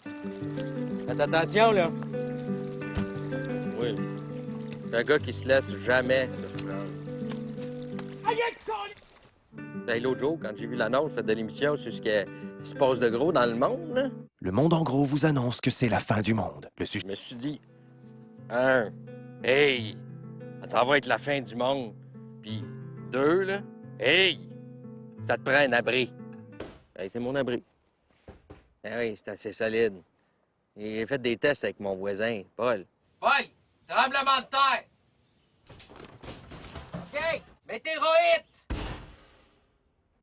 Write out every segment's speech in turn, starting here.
Faites attention, là. Oui. C'est un gars qui se laisse jamais surprendre. Ben, l'autre jour, quand j'ai vu l'annonce de l'émission sur ce qui se passe de gros dans le monde, là, Le Monde en gros vous annonce que c'est la fin du monde. Le sujet... je me suis dit, hey, ça va être la fin du monde. Puis, 2, là, hey, ça te prend un abri. Hey, c'est mon abri. Ben oui, c'est assez solide. J'ai fait des tests avec mon voisin, Paul. Paul, tremblement de terre! OK, météorite!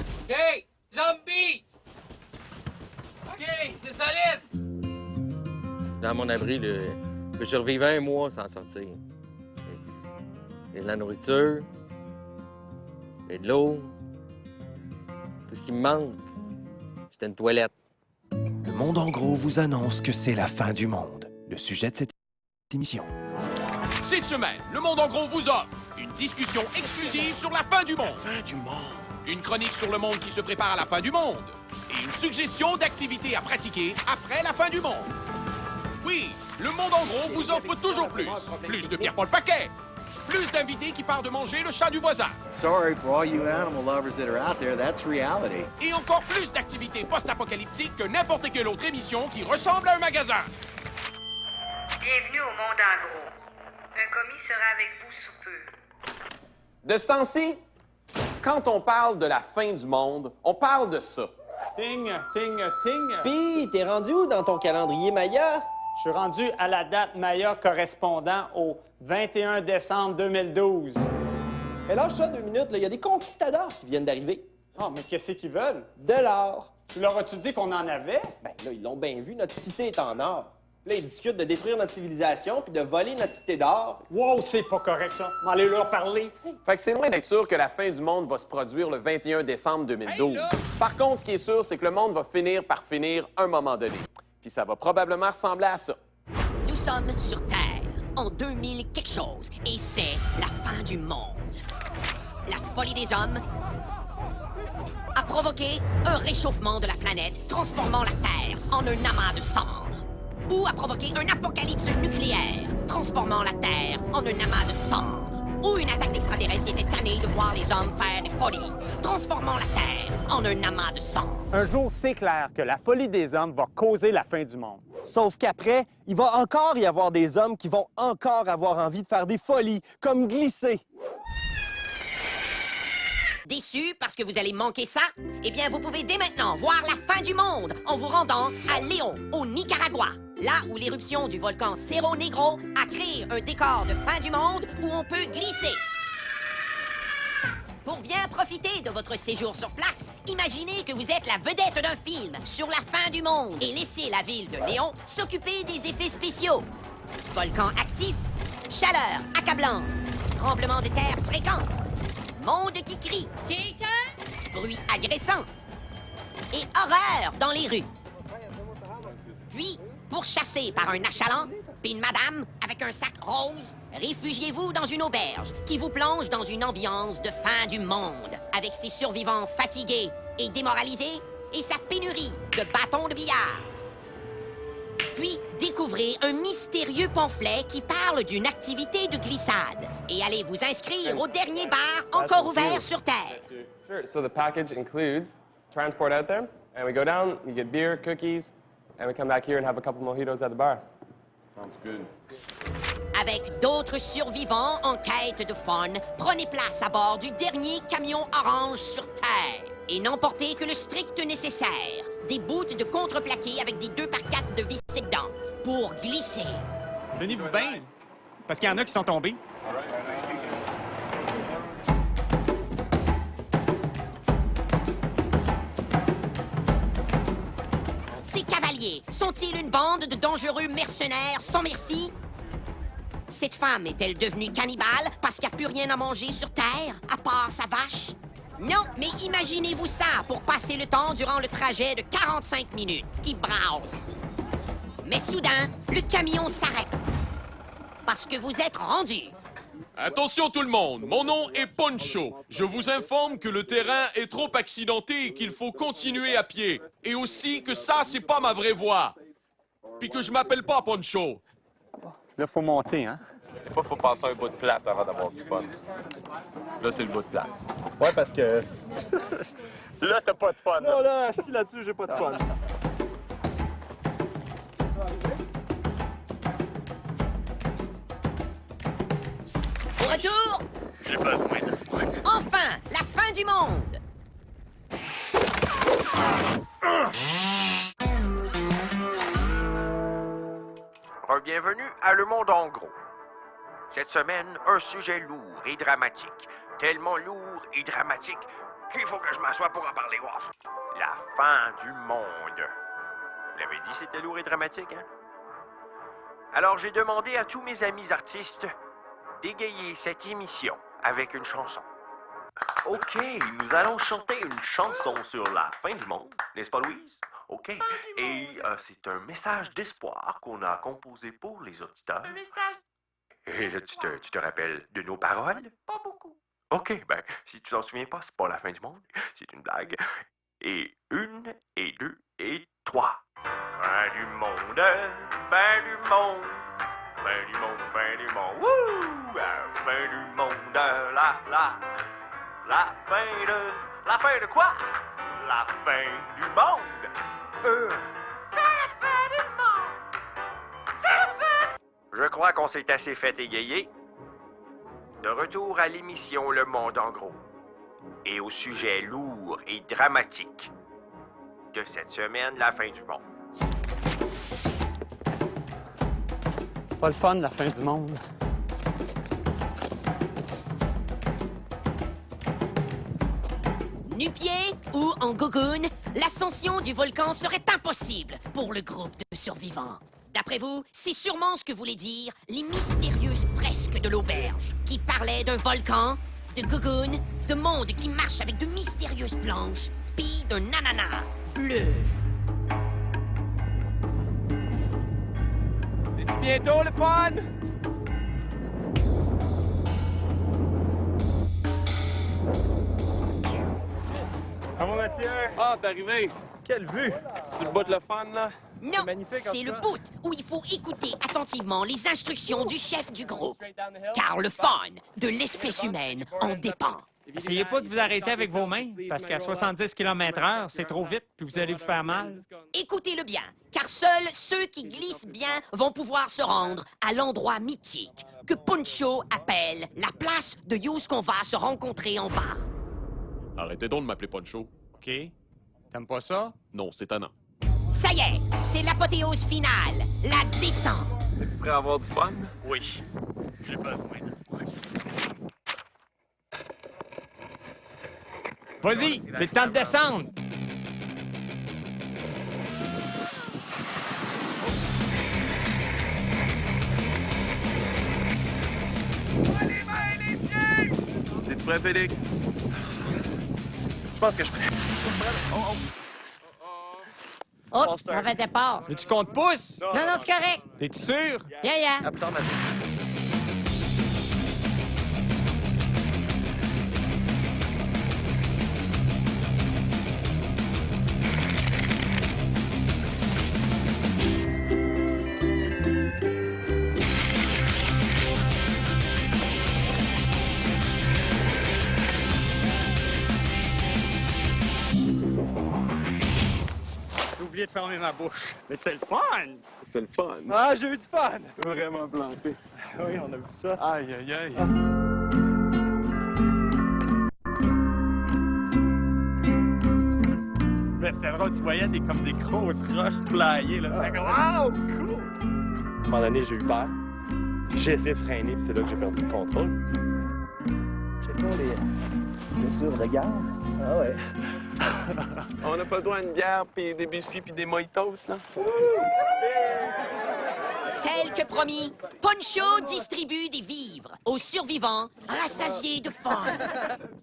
OK, zombie! OK, c'est solide! Dans mon abri, là, je peux survivre 1 mois sans sortir. J'ai de la nourriture, j'ai de l'eau. Tout ce qui me manque, c'est une toilette. Le Monde en gros vous annonce que c'est la fin du monde. Le sujet de cette émission. Cette semaine, Le Monde en gros vous offre une discussion exclusive sur la fin du monde. Fin du monde. Une chronique sur le monde qui se prépare à la fin du monde. Et une suggestion d'activités à pratiquer après la fin du monde. Oui, Le Monde en gros vous offre toujours plus. Plus de Pierre-Paul Paquet. Plus d'invités qui partent de manger le chat du voisin. Sorry for all you animal lovers that are out there, that's reality. Et encore plus d'activités post-apocalyptiques que n'importe quelle autre émission qui ressemble à un magasin. Bienvenue au Monde en gros. Un commis sera avec vous sous peu. De ce temps-ci, quand on parle de la fin du monde, on parle de ça. Ting, ting, ting. Pis, t'es rendu où dans ton calendrier Maya? Je suis rendu à la date Maya correspondant au 21 décembre 2012. Mais lâche ça 2 minutes, il y a des conquistadors qui viennent d'arriver. Ah, mais qu'est-ce qu'ils veulent? De l'or. Tu leur as-tu dit qu'on en avait? Ben là, ils l'ont bien vu, notre cité est en or. Là, ils discutent de détruire notre civilisation puis de voler notre cité d'or. Wow, c'est pas correct, ça. On va aller leur parler. Fait que c'est loin d'être sûr que la fin du monde va se produire le 21 décembre 2012. Par contre, ce qui est sûr, c'est que le monde va finir par finir un moment donné. Puis ça va probablement ressembler à ça. Nous sommes sur Terre, en 2000 quelque chose, et c'est la fin du monde. La folie des hommes a provoqué un réchauffement de la planète, transformant la Terre en un amas de cendres. Ou a provoqué un apocalypse nucléaire, transformant la Terre en un amas de cendres. Ou une attaque d'extraterrestres qui était tannée de voir les hommes faire des folies, transformant la Terre en un amas de cendres. Un jour, c'est clair que la folie des hommes va causer la fin du monde. Sauf qu'après, il va encore y avoir des hommes qui vont encore avoir envie de faire des folies, comme glisser. Déçu parce que vous allez manquer ça? Eh bien, vous pouvez dès maintenant voir la fin du monde en vous rendant à Léon, au Nicaragua. Là où l'éruption du volcan Cerro Negro a créé un décor de fin du monde où on peut glisser. Pour bien profiter de votre séjour sur place, imaginez que vous êtes la vedette d'un film sur la fin du monde et laissez la ville de Léon s'occuper des effets spéciaux. Volcan actif, chaleur accablante, tremblement de terre fréquent, monde qui crie, bruit agressant et horreur dans les rues. Puis, pourchassé par un achalant, puis une madame avec un sac rose, réfugiez-vous dans une auberge qui vous plonge dans une ambiance de fin du monde, avec ses survivants fatigués et démoralisés et sa pénurie de bâtons de billard. Puis, découvrez un mystérieux pamphlet qui parle d'une activité de glissade. Et allez vous inscrire au dernier bar encore ouvert sur Terre. Sure, so the package includes transport out there, and we go down, you get beer, cookies, and we come back here and have a couple mojitos at the bar. Sounds good. Avec d'autres survivants en quête de fun, prenez place à bord du dernier camion orange sur Terre. Et n'emportez que le strict nécessaire. Des bouts de contreplaqué avec des 2x4 de vis dedans pour glisser. Tenez-vous bien, parce qu'il y en a qui sont tombés. Ces cavaliers sont-ils une bande de dangereux mercenaires sans merci? Cette femme est-elle devenue cannibale parce qu'il n'y a plus rien à manger sur Terre, à part sa vache? Non, mais imaginez-vous ça pour passer le temps durant le trajet de 45 minutes qui brasse. Mais soudain, le camion s'arrête. Parce que vous êtes rendu. Attention tout le monde, mon nom est Poncho. Je vous informe que le terrain est trop accidenté et qu'il faut continuer à pied. Et aussi que ça, c'est pas ma vraie voix. puis que je m'appelle pas Poncho. Là, faut monter, hein? Des fois, faut passer un bout de plate avant d'avoir du fun. Là, c'est le bout de plate. Ouais, parce que... Là, t'as pas de fun. Non, là, assis là-dessus, j'ai pas de fun. Au retour, J'ai besoin de fun. enfin, la fin du monde! Bienvenue à Le Monde en gros. Cette semaine, un sujet lourd et dramatique. Tellement lourd et dramatique qu'il faut que je m'assoie pour en parler. Wow. La fin du monde. Je vous l'avais dit, c'était lourd et dramatique, hein? Alors, j'ai demandé à tous mes amis artistes d'égayer cette émission avec une chanson. OK, nous allons chanter une chanson sur la fin du monde, n'est-ce pas, Louise? OK. Et c'est un message d'espoir qu'on a composé pour les auditeurs. Un message. Et là, tu te rappelles de nos paroles? Pas beaucoup. OK, ben, si tu t'en souviens pas, c'est pas la fin du monde. C'est une blague. Et 1, et 2, et 3. Fin du monde, fin du monde. Fin du monde, fin du monde. Wouh! Fin du monde, la fin de quoi? La fin du monde. Je crois qu'on s'est assez fait égayer. De retour à l'émission Le Monde en gros. Et au sujet lourd et dramatique de cette semaine, la fin du monde. C'est pas le fun, la fin du monde. Nu-pieds ou en gogoune, l'ascension du volcan serait impossible pour le groupe de survivants. D'après vous, c'est sûrement ce que voulaient dire les mystérieuses fresques de l'auberge, qui parlaient d'un volcan, de gogoune, de monde qui marche avec de mystérieuses planches, puis d'un ananas bleu. C'est-tu bientôt le fun? Comment Mathieu? Ah, t'es arrivé! Quelle vue! C'est-tu le bout de le fun, là? Non, magnifique, en c'est tout le cas. bout où il faut écouter attentivement les instructions du chef du groupe. Car le fun de l'espèce humaine en dépend. Essayez pas de vous arrêter avec vos mains, parce qu'à 70 km/h, c'est trop vite, puis vous allez vous faire mal. Écoutez-le bien, car seuls ceux qui glissent bien vont pouvoir se rendre à l'endroit mythique que Poncho appelle la place de Yous qu'on va se rencontrer en bas. Arrêtez donc de m'appeler Poncho. OK? T'aimes pas ça? Non, c'est tannant. Ça y est, c'est l'apothéose finale, la descente. Es-tu prêt à avoir du fun? Oui. J'ai besoin de fun. Vas-y, c'est le temps de descendre! T'es-tu prêt, Félix? Je pense que je suis prêt. Oh, mauvais départ. Mais tu comptes pouces? Non, non, c'est correct. T'es-tu sûr? Yeah, yeah. À plus tard, Mathieu. J'ai oublié de fermer ma bouche. Mais c'est le fun! C'était le fun. Ah, j'ai eu du fun! Vraiment planté. Oui, on a vu ça. Aïe, aïe, aïe. Mais c'est drôle, tu voyais comme des grosses roches flyées, là. Fait que, wow, cool! À un moment donné, j'ai eu peur. J'ai essayé de freiner, puis c'est là que j'ai perdu le contrôle. Checkons les blessures de garde. Ah ouais. On n'a pas le droit à une bière, puis des biscuits, puis des mojitos, là? Tel que promis, Poncho distribue des vivres aux survivants rassasiés de fun.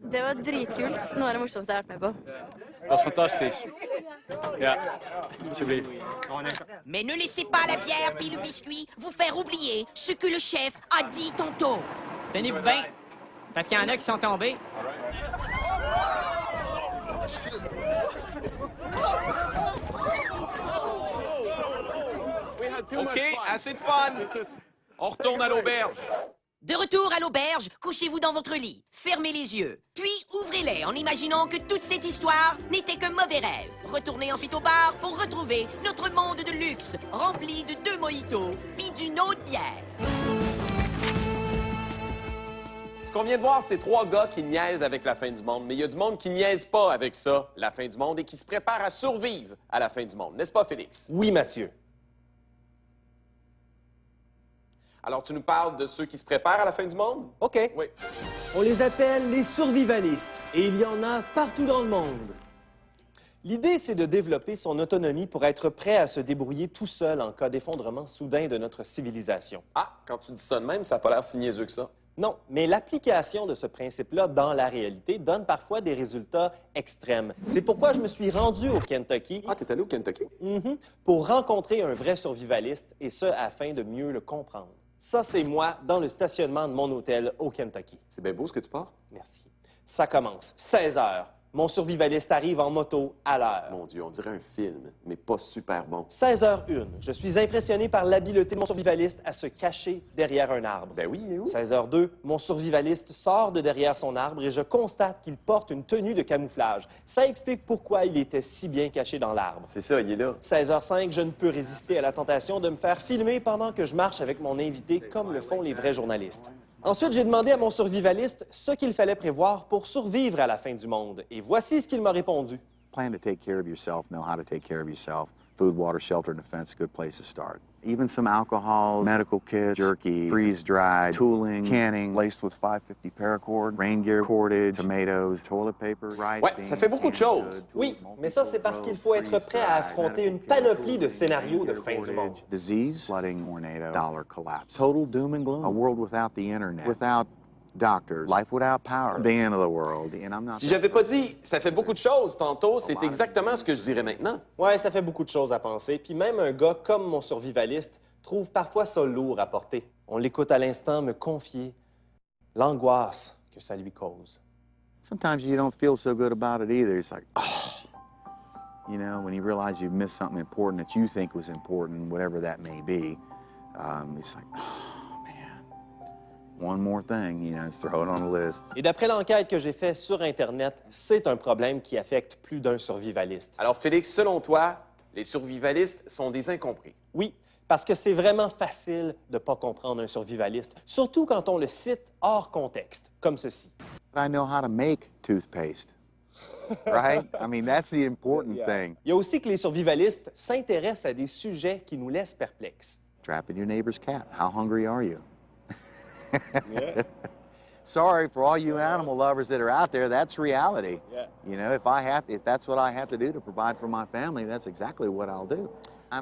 Det var dritkult. Noe av det morsomste jeg har vært med på. Det var fantastisk. Ja, så blir Mais ne laissez pas la bière puis le biscuit vous faire oublier ce que le chef a dit tantôt. Tenez-vous bien, parce qu'il y en a qui sont tombés. OK, assez de fun. On retourne à l'auberge. De retour à l'auberge, couchez-vous dans votre lit, fermez les yeux, puis ouvrez-les en imaginant que toute cette histoire n'était qu'un mauvais rêve. Retournez ensuite au bar pour retrouver notre monde de luxe, rempli de 2 mojitos, puis d'une autre bière. Ce qu'on vient de voir, c'est 3 gars qui niaisent avec la fin du monde, mais il y a du monde qui niaise pas avec ça, la fin du monde, et qui se prépare à survivre à la fin du monde. N'est-ce pas, Félix? Oui, Mathieu. Alors, tu nous parles de ceux qui se préparent à la fin du monde? OK. Oui. On les appelle les survivalistes, et il y en a partout dans le monde. L'idée, c'est de développer son autonomie pour être prêt à se débrouiller tout seul en cas d'effondrement soudain de notre civilisation. Ah, quand tu dis ça de même, ça n'a pas l'air si niaiseux que ça. Non, mais l'application de ce principe-là dans la réalité donne parfois des résultats extrêmes. C'est pourquoi je me suis rendu au Kentucky. Ah, t'es allé au Kentucky? Pour rencontrer un vrai survivaliste, et ce, afin de mieux le comprendre. Ça, c'est moi dans le stationnement de mon hôtel au Kentucky. C'est bien beau ce que tu portes. Merci. Ça commence. 16 heures. Mon survivaliste arrive en moto à l'heure. Mon Dieu, on dirait un film, mais pas super bon. 16h01. Je suis impressionné par l'habileté de mon survivaliste à se cacher derrière un arbre. Ben oui, et où? 16h02. Mon survivaliste sort de derrière son arbre et je constate qu'il porte une tenue de camouflage. Ça explique pourquoi il était si bien caché dans l'arbre. C'est ça, il est là. 16h05. Je ne peux résister à la tentation de me faire filmer pendant que je marche avec mon invité, comme le font les vrais journalistes. Ensuite, j'ai demandé à mon survivaliste ce qu'il fallait prévoir pour survivre à la fin du monde. Et voici ce qu'il m'a répondu. Plan to take care of yourself, know how to take care of yourself. Food, water, shelter, and defense, good place to start. Even some alcohols, medical kits, jerky, freeze-dried, tooling, canning, laced with 550 paracord, rain gear, cordage, tomatoes, toilet paper, rice. Ouais, ça fait beaucoup de choses. Oui, mais ça, c'est parce qu'il faut être prêt à affronter une panoplie de scénarios de fin du monde. Disease, flooding, tornado, dollar collapse. Total doom and gloom. A world without the internet, without doctors, life without power, the end of the world. And I'm not. Si j'avais pas dit « ça fait beaucoup de choses » tantôt, c'est exactement ce que je dirais maintenant. Ouais, ça fait beaucoup de choses à penser. Puis même un gars comme mon survivaliste trouve parfois ça lourd à porter. On l'écoute à l'instant me confier l'angoisse que ça lui cause. Sometimes you don't feel so good about it either. It's like, oh, you know, when you realize you've missed something important that you think was important, whatever that may be, it's like, oh, man, one more thing, you know, let's throw it on the list. Et d'après l'enquête que j'ai faite sur Internet, c'est un problème qui affecte plus d'un survivaliste. Alors, Félix, selon toi, les survivalistes sont des incompris. Oui, parce que c'est vraiment facile de ne pas comprendre un survivaliste, surtout quand on le cite hors contexte, comme ceci. I know how to make toothpaste, right? I mean, that's the important thing. Il y a aussi que les survivalistes s'intéressent à des sujets qui nous laissent perplexes. Trapping your neighbor's cat. How hungry are you? Sorry for all you animal lovers that are out there. That's reality. Yeah. You know, if that's what I have to do to provide for my family, that's exactly what I'll do.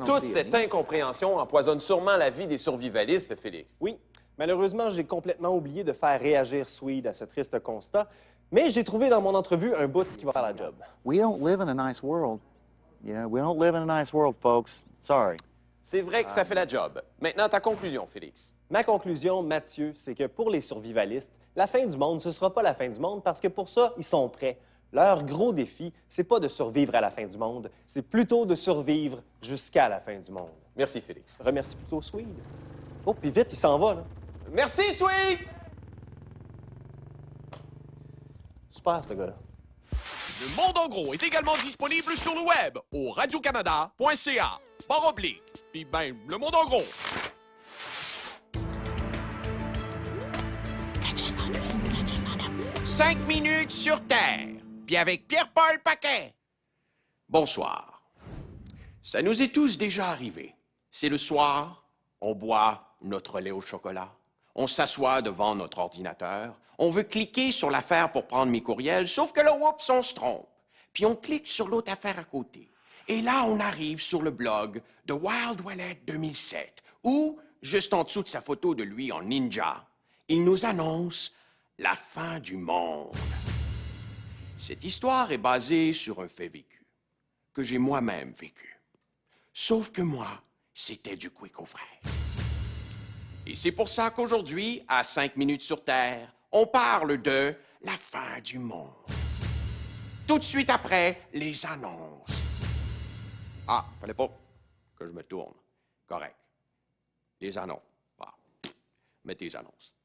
Toute cette incompréhension empoisonne sûrement la vie des survivalistes, Félix. Oui. Malheureusement, j'ai complètement oublié de faire réagir Swede à ce triste constat, mais j'ai trouvé dans mon entrevue un bout qui va faire la job. We don't live in a nice world. You know, we don't live in a nice world, folks. Sorry. C'est vrai que ça fait la job. Maintenant, ta conclusion, Félix. Ma conclusion, Mathieu, c'est que pour les survivalistes, la fin du monde, ce ne sera pas la fin du monde parce que pour ça, ils sont prêts. Leur gros défi, c'est pas de survivre à la fin du monde, c'est plutôt de survivre jusqu'à la fin du monde. Merci, Félix. Remercie plutôt Swede. Oh, puis vite, il s'en va, là. Merci, Swede! Super, ce gars-là. Le Monde en gros est également disponible sur le web au radiocanada.ca/, puis ben, le Monde en gros. « 5 minutes sur Terre », puis avec Pierre-Paul Paquet. Bonsoir. Ça nous est tous déjà arrivé. C'est le soir, on boit notre lait au chocolat, on s'assoit devant notre ordinateur, on veut cliquer sur l'affaire pour prendre mes courriels, sauf que là, oups, on se trompe. Puis on clique sur l'autre affaire à côté. Et là, on arrive sur le blog de Wild Wallet 2007, où, juste en dessous de sa photo de lui en ninja, il nous annonce la fin du monde. Cette histoire est basée sur un fait vécu, que j'ai moi-même vécu. Sauf que moi, c'était du quick au frais. Et c'est pour ça qu'aujourd'hui, à 5 minutes sur Terre, on parle de la fin du monde. Tout de suite après, les annonces. Ah, fallait pas que je me tourne. Correct. Les annonces. Ah. Mettez les annonces.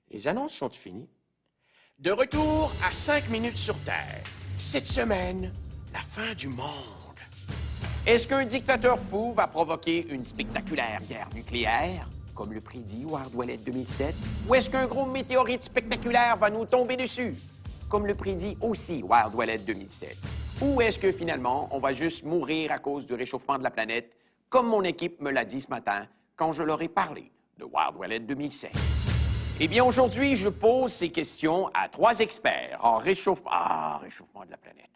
Les annonces sont finies. De retour à 5 minutes sur Terre. Cette semaine, la fin du monde. Est-ce qu'un dictateur fou va provoquer une spectaculaire guerre nucléaire, comme le prédit Wild Wallet 2007? Ou est-ce qu'un gros météorite spectaculaire va nous tomber dessus, comme le prédit aussi Wild Wallet 2007? Ou est-ce que finalement, on va juste mourir à cause du réchauffement de la planète, comme mon équipe me l'a dit ce matin quand je leur ai parlé de Wild Wallet 2007? Eh bien, aujourd'hui, je pose ces questions à 3 experts en réchauffement... Ah, réchauffement de la planète.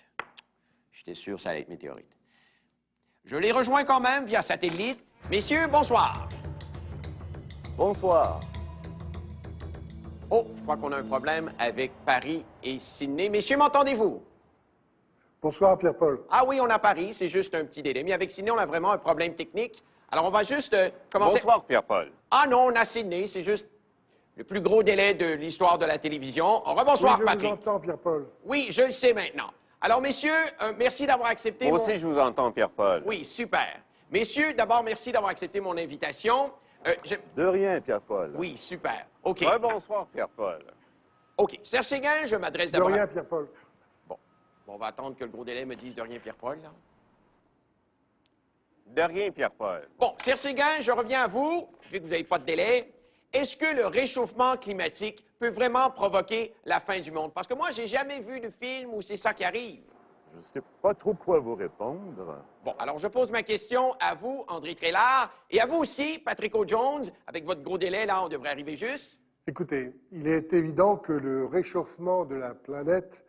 J'étais sûr que ça allait être météorite. Je les rejoins quand même via satellite. Messieurs, bonsoir. Bonsoir. Oh, je crois qu'on a un problème avec Paris et Sydney. Messieurs, m'entendez-vous? Bonsoir, Pierre-Paul. Ah oui, on a Paris, c'est juste un petit délai. Mais avec Sydney, on a vraiment un problème technique. Alors, on va juste commencer... Bonsoir, Pierre-Paul. Ah non, on a Sydney, c'est juste le plus gros délai de l'histoire de la télévision. Rebonsoir, oui, Patrick. Je vous entends, Pierre-Paul. Oui, je le sais maintenant. Alors, messieurs, merci d'avoir accepté Moi aussi, je vous entends, Pierre-Paul. Oui, super. Messieurs, d'abord, merci d'avoir accepté mon invitation. De rien, Pierre-Paul. Oui, super. OK. Bonsoir, Pierre-Paul. OK. Serge Séguin, je m'adresse De d'abord... rien, Pierre-Paul. Bon, on va attendre que le gros délai me dise de rien, Pierre-Paul, là. De rien, Pierre-Paul. Bon, Serge Séguin, je reviens à vous, vu que vous n'avez pas de délai. Est-ce que le réchauffement climatique peut vraiment provoquer la fin du monde? Parce que moi, j'ai jamais vu de film où c'est ça qui arrive. Je ne sais pas trop quoi vous répondre. Bon, alors je pose ma question à vous, André Trélard, et à vous aussi, Patrick O'Jones. Avec votre gros délai, là, on devrait arriver juste. Écoutez, il est évident que le réchauffement de la planète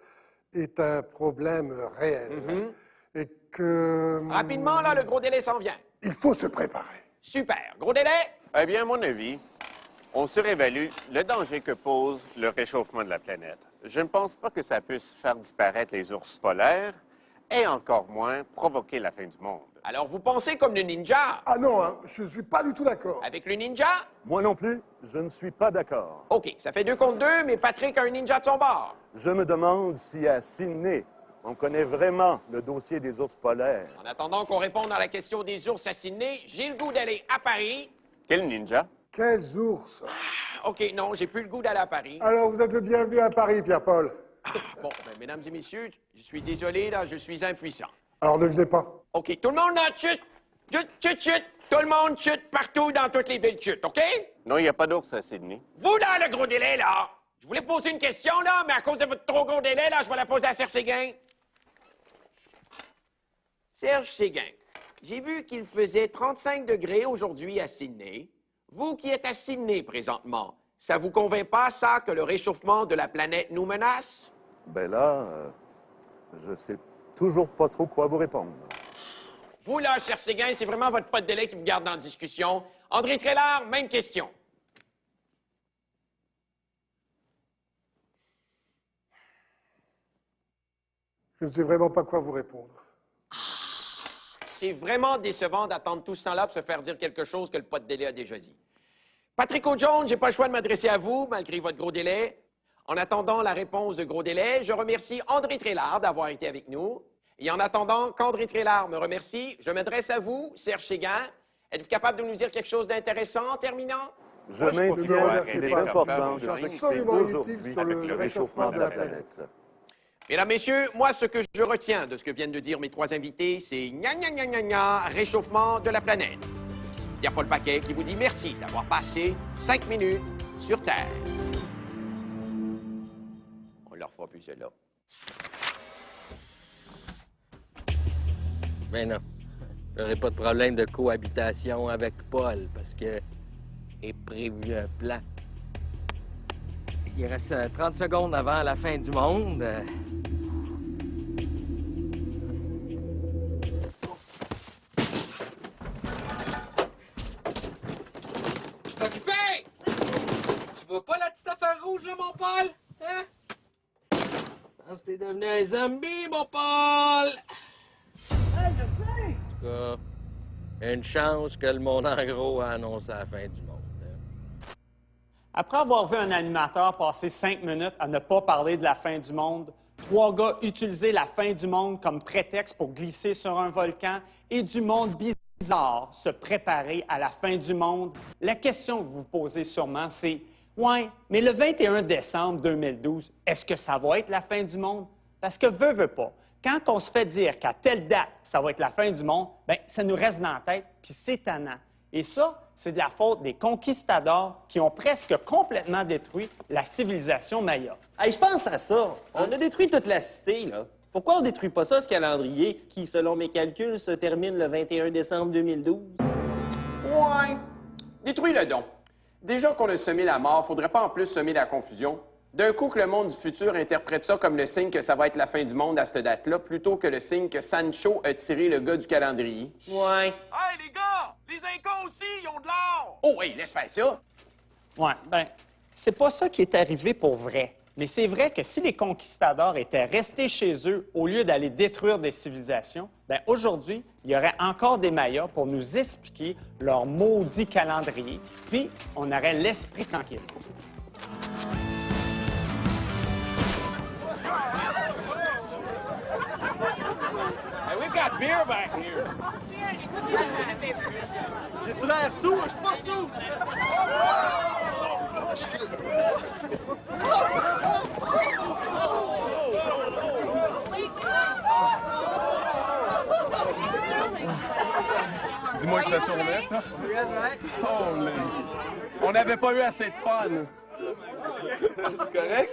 est un problème réel. Et que... Rapidement, là, le gros délai s'en vient. Il faut se préparer. Super. Gros délai? Eh bien, à mon avis, on surévalue le danger que pose le réchauffement de la planète. Je ne pense pas que ça puisse faire disparaître les ours polaires et encore moins provoquer la fin du monde. Alors, vous pensez comme le ninja? Ah non, hein, je ne suis pas du tout d'accord. Avec le ninja? Moi non plus, je ne suis pas d'accord. OK, ça fait 2 contre 2, mais Patrick a un ninja de son bord. Je me demande si à Sydney, on connaît vraiment le dossier des ours polaires. En attendant qu'on réponde à la question des ours à Sydney, j'ai le goût d'aller à Paris. Quel ninja? Quels ours? OK, non, j'ai plus le goût d'aller à Paris. Alors, vous êtes le bienvenu à Paris, Pierre-Paul. Bon, mesdames et messieurs, je suis désolé, là, je suis impuissant. Alors, ne venez pas. OK, tout le monde là, chute! Chute, chute, chute! Tout le monde chute partout dans toutes les villes chute, OK? Non, il n'y a pas d'ours à Sydney. Vous, là, le gros délai, là! Je voulais poser une question, là, mais à cause de votre trop gros délai, là, je vais la poser à Serge Séguin. Serge Séguin, j'ai vu qu'il faisait 35 degrés aujourd'hui à Sydney. Vous qui êtes à Sydney présentement, ça vous convainc pas, ça, que le réchauffement de la planète nous menace? Ben là, je sais toujours pas trop quoi vous répondre. Vous, là, Serge Séguin, c'est vraiment votre pas de délai qui vous garde en discussion. André Trélard, même question. Je ne sais vraiment pas quoi vous répondre. C'est vraiment décevant d'attendre tout ce temps-là pour se faire dire quelque chose que le pas de délai a déjà dit. Patrick O'Jones, j'ai pas le choix de m'adresser à vous, malgré votre gros délai. En attendant la réponse de gros délai, je remercie André Trélard d'avoir été avec nous. Et en attendant qu'André Trélard me remercie, je m'adresse à vous, Serge Séguin. Êtes-vous capable de nous dire quelque chose d'intéressant en terminant? Je maintiens qu'il est important de fixer aujourd'hui avec le réchauffement de la planète. Mesdames, Messieurs, moi, ce que je retiens de ce que viennent de dire mes 3 invités, c'est gna gna gna gna gna, réchauffement de la planète. C'est Pierre-Paul Paquet qui vous dit merci d'avoir passé 5 minutes sur Terre. On leur fera plus celle-là. Ben non. J'aurai pas de problème de cohabitation avec Paul parce que est prévu un plan. Il reste 30 secondes avant la fin du monde. Occupé! Tu vois pas la petite affaire rouge, là, mon Paul? Hein? Je pense que t'es devenu un zombie, mon Paul! En tout cas, une chance que le monde en gros a annoncé la fin du monde. Après avoir vu un animateur passer 5 minutes à ne pas parler de la fin du monde, 3 gars utiliser la fin du monde comme prétexte pour glisser sur un volcan et du monde bizarre se préparer à la fin du monde. La question que vous vous posez sûrement, c'est « Ouais, mais le 21 décembre 2012, est-ce que ça va être la fin du monde? » Parce que veut pas, quand on se fait dire qu'à telle date, ça va être la fin du monde, bien, ça nous reste dans la tête, puis c'est tannant. Et ça, c'est de la faute des conquistadors qui ont presque complètement détruit la civilisation maya. Hey, je pense à ça. On a détruit toute la cité, là. Pourquoi on détruit pas ça, ce calendrier, qui, selon mes calculs, se termine le 21 décembre 2012? Ouais. Détruis-le donc. Déjà qu'on a semé la mort, faudrait pas en plus semer la confusion. D'un coup que le monde du futur interprète ça comme le signe que ça va être la fin du monde à cette date-là, plutôt que le signe que Sancho a tiré le gars du calendrier. Ouais. Hey, les gars! Les Incas aussi, ils ont de l'or! Oh, hey, laisse faire ça! Ouais, ben, c'est pas ça qui est arrivé pour vrai. Mais c'est vrai que si les conquistadors étaient restés chez eux au lieu d'aller détruire des civilisations, bien aujourd'hui, il y aurait encore des Mayas pour nous expliquer leur maudit calendrier, puis on aurait l'esprit tranquille. Hey, we've got beer back here. J'ai-tu l'air sourd? Je suis pas sourd! Dis-moi que ça tournait, ça. Holy. On n'avait pas eu assez de fun. Correct?